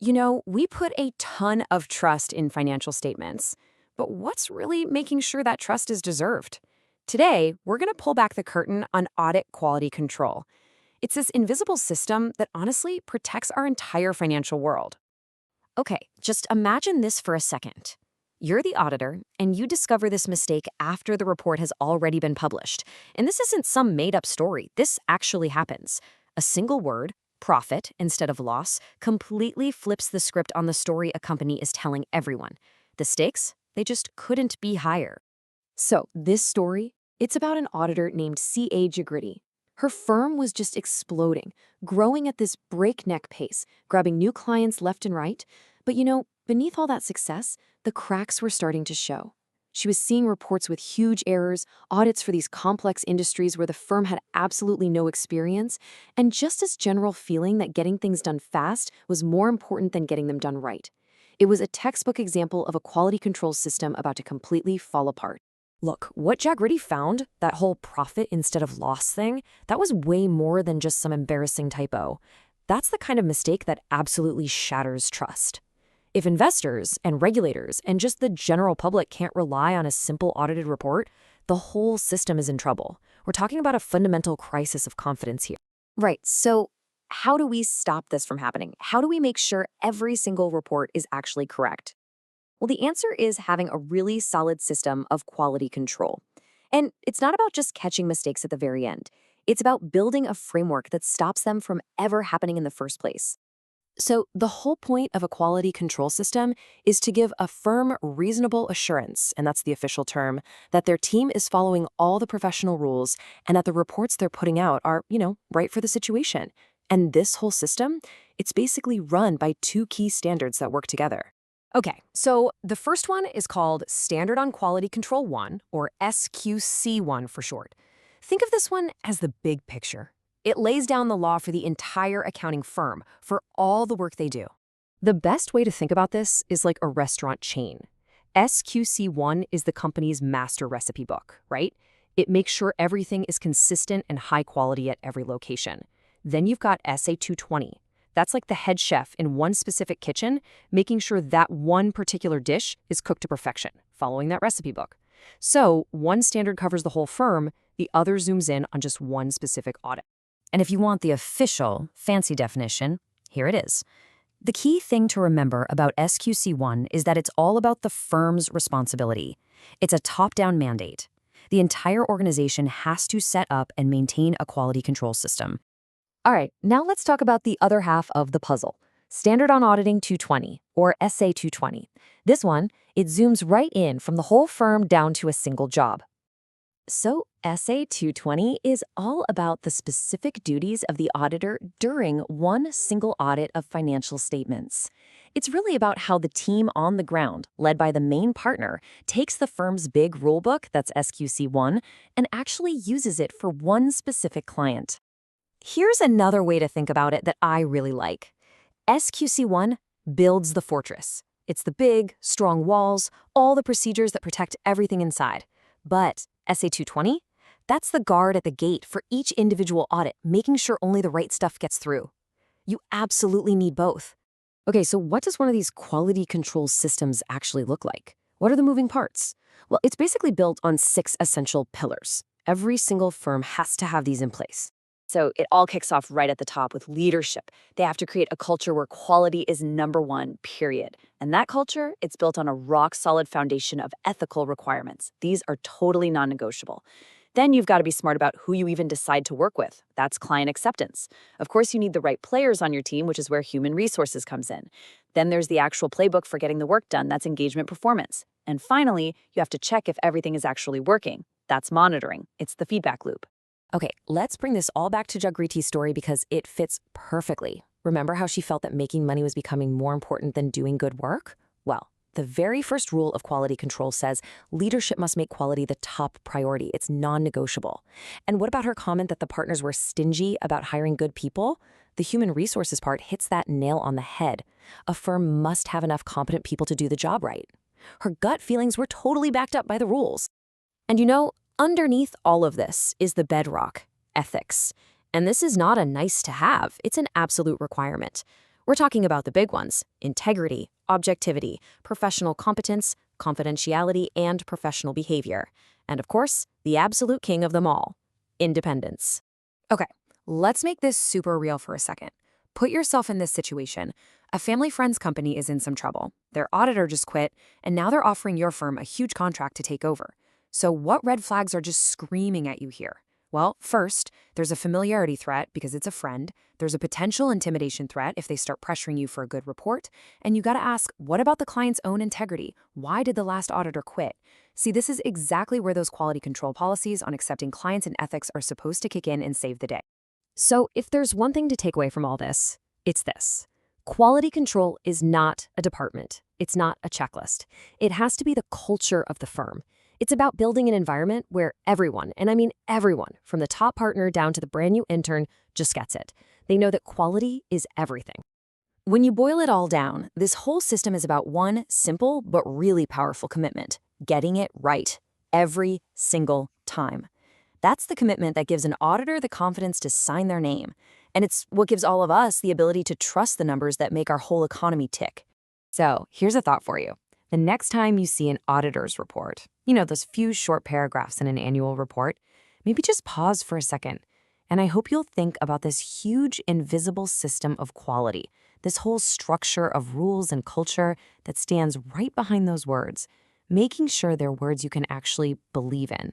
We put a ton of trust in financial statements, but what's really making sure that trust is deserved? Today, we're going to pull back the curtain on audit quality control. It's this invisible system that honestly protects our entire financial world. Okay, just imagine this for a second. You're the auditor, and you discover this mistake after the report has already been published. And this isn't some made-up story. This actually happens. A single word, profit instead of loss, completely flips the script on the story a company is telling everyone. The stakes? They just couldn't be higher. So, this story, it's about an auditor named C.A. Jagritti. Her firm was just exploding, growing at this breakneck pace, grabbing new clients left and right. But beneath all that success, the cracks were starting to show. She was seeing reports with huge errors, audits for these complex industries where the firm had absolutely no experience, and just this general feeling that getting things done fast was more important than getting them done right. It was a textbook example of a quality control system about to completely fall apart. Look, what Jagritti found, that whole profit instead of loss thing, that was way more than just some embarrassing typo. That's the kind of mistake that absolutely shatters trust. If investors and regulators and just the general public can't rely on a simple audited report, the whole system is in trouble. We're talking about a fundamental crisis of confidence here. Right, so how do we stop this from happening? How do we make sure every single report is actually correct? Well, the answer is having a really solid system of quality control. And it's not about just catching mistakes at the very end. It's about building a framework that stops them from ever happening in the first place. So the whole point of a quality control system is to give a firm reasonable assurance, and that's the official term, that their team is following all the professional rules and that the reports they're putting out are, right for the situation. And this whole system, it's basically run by two key standards that work together. Okay, so the first one is called Standard on Quality Control 1, or SQC1 for short. Think of this one as the big picture. It lays down the law for the entire accounting firm, for all the work they do. The best way to think about this is like a restaurant chain. SQC1 is the company's master recipe book, right? It makes sure everything is consistent and high quality at every location. Then you've got SA220. That's like the head chef in one specific kitchen, making sure that one particular dish is cooked to perfection, following that recipe book. So one standard covers the whole firm, the other zooms in on just one specific audit. And if you want the official, fancy definition, here it is. The key thing to remember about SQC1 is that it's all about the firm's responsibility. It's a top-down mandate. The entire organization has to set up and maintain a quality control system. All right, now let's talk about the other half of the puzzle. Standard on Auditing 220, or SA220. This one, it zooms right in from the whole firm down to a single job. So SA220 is all about the specific duties of the auditor during one single audit of financial statements. It's really about how the team on the ground, led by the main partner, takes the firm's big rulebook, that's SQC1, and actually uses it for one specific client. Here's another way to think about it that I really like. SQC1 builds the fortress. It's the big, strong walls, all the procedures that protect everything inside. But SA220? That's the guard at the gate for each individual audit, making sure only the right stuff gets through. You absolutely need both. Okay, so what does one of these quality control systems actually look like? What are the moving parts? Well, it's basically built on 6 essential pillars. Every single firm has to have these in place. So it all kicks off right at the top with leadership. They have to create a culture where quality is number one, period. And that culture, it's built on a rock-solid foundation of ethical requirements. These are totally non-negotiable. Then you've got to be smart about who you even decide to work with. That's client acceptance. Of course, you need the right players on your team, which is where human resources comes in. Then there's the actual playbook for getting the work done. That's engagement performance. And finally, you have to check if everything is actually working. That's monitoring. It's the feedback loop. Okay, let's bring this all back to Jagritti's story because it fits perfectly. Remember how she felt that making money was becoming more important than doing good work? Well, the very first rule of quality control says leadership must make quality the top priority. It's non-negotiable. And what about her comment that the partners were stingy about hiring good people? The human resources part hits that nail on the head. A firm must have enough competent people to do the job right. Her gut feelings were totally backed up by the rules. And underneath all of this is the bedrock, ethics. And this is not a nice to have, it's an absolute requirement. We're talking about the big ones: integrity, objectivity, professional competence, confidentiality, and professional behavior. And of course, the absolute king of them all: independence. Okay, let's make this super real for a second. Put yourself in this situation. A family friend's company is in some trouble. Their auditor just quit, and now they're offering your firm a huge contract to take over. So what red flags are just screaming at you here? Well, first, there's a familiarity threat because it's a friend. There's a potential intimidation threat if they start pressuring you for a good report. And you gotta ask, what about the client's own integrity? Why did the last auditor quit? See, this is exactly where those quality control policies on accepting clients and ethics are supposed to kick in and save the day. So if there's one thing to take away from all this, it's this. Quality control is not a department. It's not a checklist. It has to be the culture of the firm. It's about building an environment where everyone, and I mean everyone, from the top partner down to the brand new intern, just gets it. They know that quality is everything. When you boil it all down, this whole system is about one simple but really powerful commitment: getting it right every single time. That's the commitment that gives an auditor the confidence to sign their name. And it's what gives all of us the ability to trust the numbers that make our whole economy tick. So here's a thought for you. The next time you see an auditor's report, those few short paragraphs in an annual report, maybe just pause for a second. And I hope you'll think about this huge invisible system of quality, this whole structure of rules and culture that stands right behind those words, making sure they're words you can actually believe in.